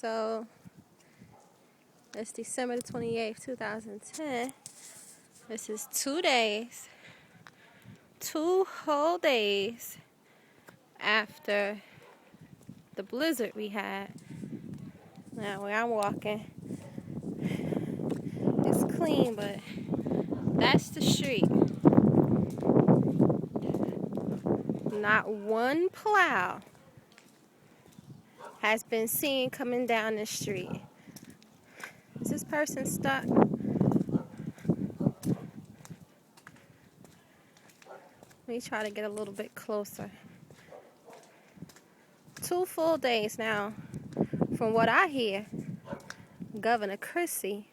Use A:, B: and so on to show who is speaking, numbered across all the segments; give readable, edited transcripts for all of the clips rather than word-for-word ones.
A: So it's December the 28th, 2010. This is 2 days, 2 whole days after the blizzard we had. Now where I'm walking, it's clean, but that's the street. Not one plow has been seen coming down the street. Is this person stuck? Let me try to get a little bit closer. 2 full days now. From what I hear, Governor Christie,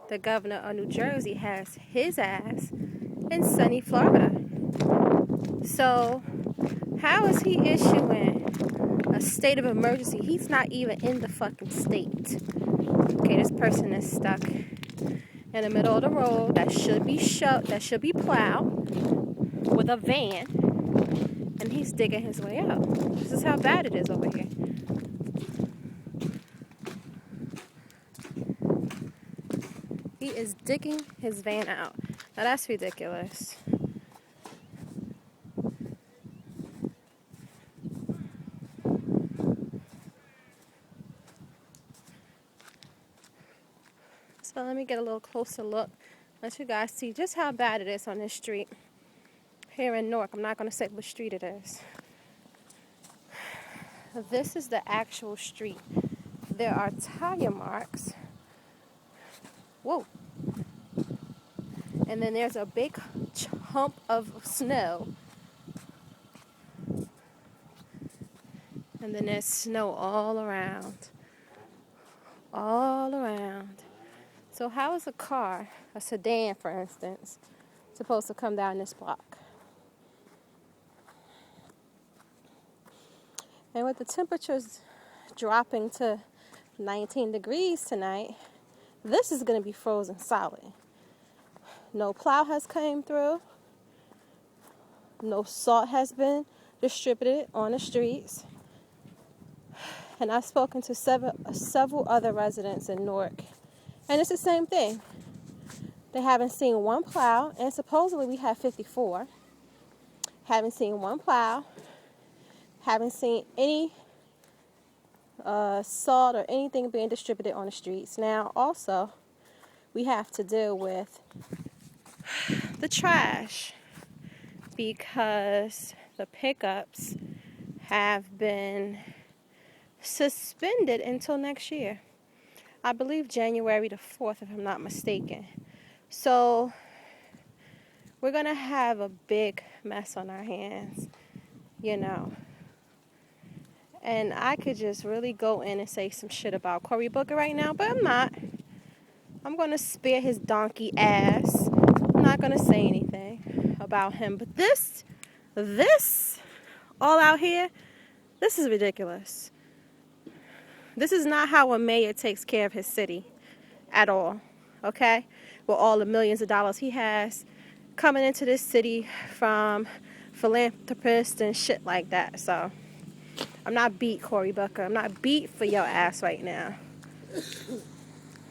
A: the governor of New Jersey, has his ass in sunny Florida. So how is he issuing a state of emergency? He's not even in the fucking state. Okay, this person is stuck in the middle of the road that should be plowed with a van, and he's digging his way out. This is how bad it is over here. He is digging his van out. Now that's ridiculous. So let me get a little closer look, let you guys see just how bad it is on this street here in Newark. I'm not going to say what street it is. This is the actual street. There are tire marks. Whoa. And then there's a big hump of snow. And then there's snow all around. All around. So how is a car, a sedan for instance, supposed to come down this block? And with the temperatures dropping to 19 degrees tonight, this is going to be frozen solid. No plow has come through. No salt has been distributed on the streets. And I've spoken to several other residents in Newark. And it's the same thing. They haven't seen one plow, and supposedly we have 54. Haven't seen one plow. Haven't seen any salt or anything being distributed on the streets. Now, also, we have to deal with the trash because the pickups have been suspended until next year. I believe January the 4th, if I'm not mistaken. So we're going to have a big mess on our hands, you know. And I could just really go in and say some shit about Cory Booker right now, but I'm not. I'm going to spare his donkey ass. I'm not going to say anything about him. But this, all out here, this is ridiculous. This is not how a mayor takes care of his city at all, okay? With all the millions of dollars he has coming into this city from philanthropists and shit like that. So I'm not beat, Cory Booker. I'm not beat for your ass right now.